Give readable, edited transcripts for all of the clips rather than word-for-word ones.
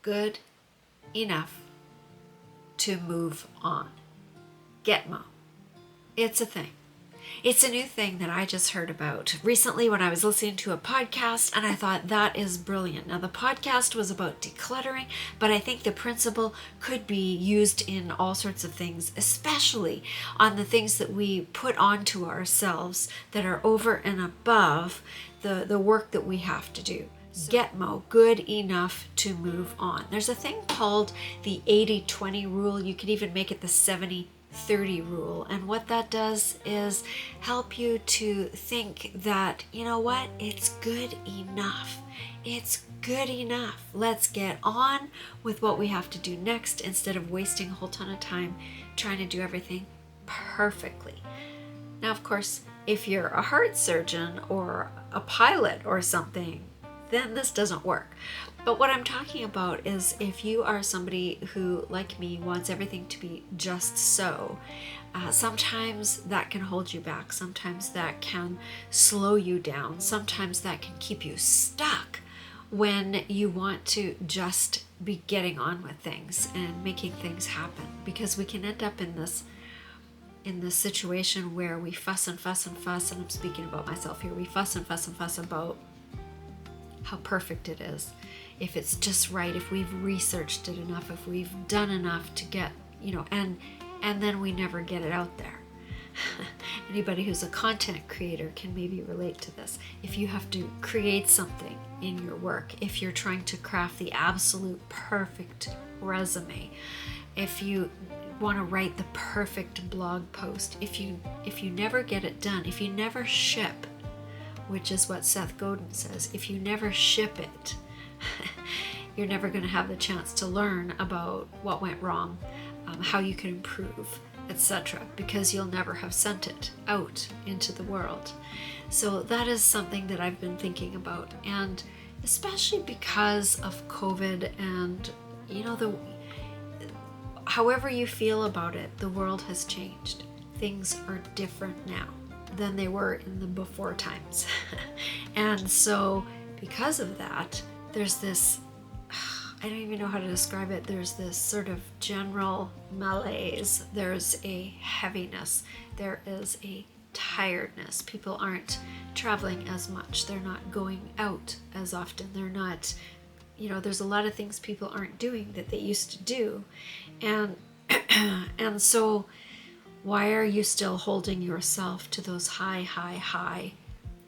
good enough to move on. Getmo. It's a thing. It's a new thing that I just heard about recently when I was listening to a podcast, and I thought that is brilliant. Now, the podcast was about decluttering, but I think the principle could be used in all sorts of things, especially on the things that we put onto ourselves that are over and above the work that we have to do. Getmo, good enough to move on. There's a thing called the 80-20 rule. You could even make it the 70-30 rule. And what that does is help you to think that, you know what, it's good enough. It's good enough. Let's get on with what we have to do next instead of wasting a whole ton of time trying to do everything perfectly. Now, of course, if you're a heart surgeon or a pilot or something, then this doesn't work. But what I'm talking about is if you are somebody who, like me, wants everything to be just so, sometimes that can hold you back. Sometimes that can slow you down. Sometimes that can keep you stuck when you want to just be getting on with things and making things happen. Because we can end up in this situation where we fuss and fuss and fuss, and I'm speaking about myself here, we fuss and fuss and fuss about how perfect it is, if it's just right, if we've researched it enough, if we've done enough to get, and then we never get it out there. Anybody who's a content creator can maybe relate to this. If you have to create something in your work, if you're trying to craft the absolute perfect resume, if you want to write the perfect blog post, if you never get it done, if you never ship, which is what Seth Godin says, if you never ship it, you're never going to have the chance to learn about what went wrong, how you can improve, etc., because you'll never have sent it out into the world. So that is something that I've been thinking about, and especially because of COVID and, however you feel about it, the world has changed. Things are different now than they were in the before times. And so because of that, there's this, I don't even know how to describe it, there's this sort of general malaise, there's a heaviness, there is a tiredness. People aren't traveling as much, they're not going out as often, they're not, there's a lot of things people aren't doing that they used to do. And so why are you still holding yourself to those high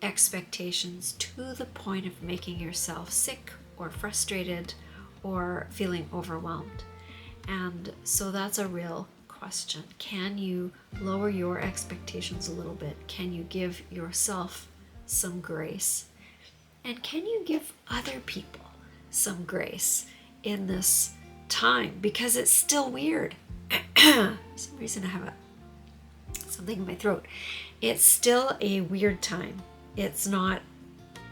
expectations to the point of making yourself sick or frustrated or feeling overwhelmed? And so that's a real question. Can you lower your expectations a little bit? Can you give yourself some grace? And can you give other people some grace in this time? Because it's still weird. For some reason I have something in my throat. It's still a weird time. It's not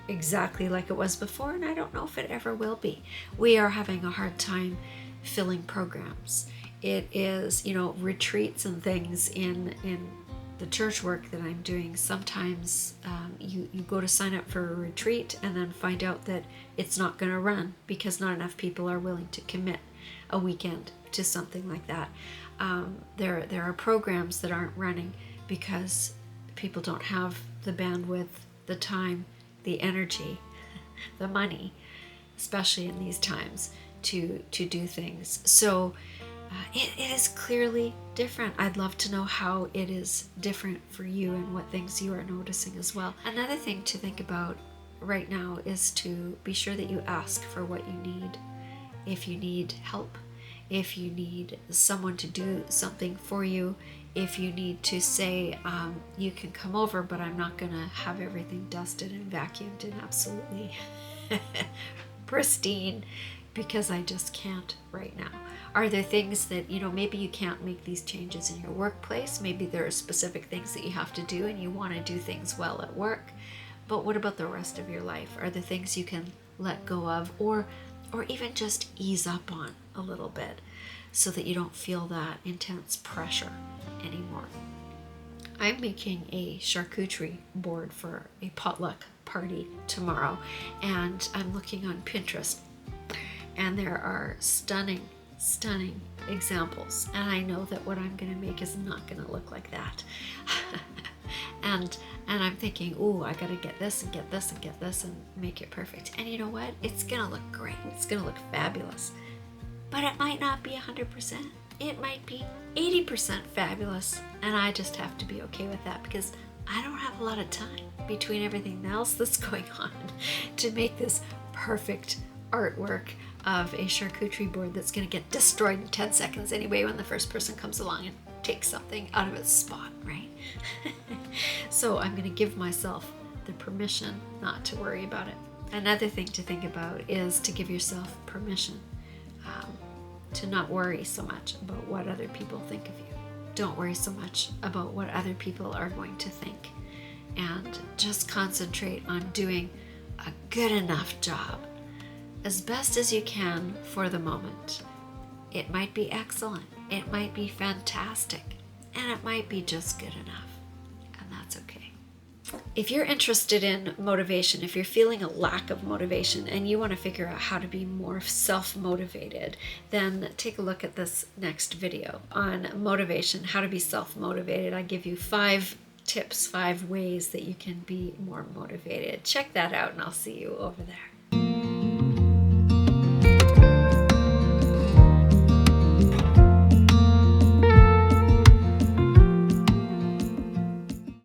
exactly like it was before, and I don't know if it ever will be. We are having a hard time filling programs. It is, retreats and things in the church work that I'm doing. Sometimes you go to sign up for a retreat and then find out that it's not going to run because not enough people are willing to commit a weekend to something like that. There are programs that aren't running because people don't have the bandwidth, the time, the energy, the money, especially in these times, to do things. So it is clearly different. I'd love to know how it is different for you and what things you are noticing as well. Another thing to think about right now is to be sure that you ask for what you need. If you need help, if you need someone to do something for you, if you need to say, you can come over, but I'm not going to have everything dusted and vacuumed and absolutely pristine because I just can't right now. Are there things that, maybe you can't make these changes in your workplace? Maybe there are specific things that you have to do and you want to do things well at work. But what about the rest of your life? Are there things you can let go of or even just ease up on a little bit so that you don't feel that intense pressure anymore? I'm making a charcuterie board for a potluck party tomorrow, and I'm looking on Pinterest. And there are stunning examples. And I know that what I'm going to make is not going to look like that. and I'm thinking, ooh, I got to get this and get this and get this and make it perfect. And you know what? It's going to look great. It's going to look fabulous. But it might not be 100%. It might be 80% fabulous. And I just have to be okay with that, because I don't have a lot of time between everything else that's going on to make this perfect artwork of a charcuterie board that's going to get destroyed in 10 seconds anyway when the first person comes along and takes something out of its spot, right? So I'm going to give myself the permission not to worry about it. Another thing to think about is to give yourself permission to not worry so much about what other people think of you. Don't worry so much about what other people are going to think, and just concentrate on doing a good enough job as best as you can for the moment. It might be excellent, it might be fantastic, and it might be just good enough, and that's okay. If you're interested in motivation, if you're feeling a lack of motivation and you want to figure out how to be more self-motivated, then take a look at this next video on motivation, how to be self-motivated. I give you 5 tips, 5 ways that you can be more motivated. Check that out, and I'll see you over there.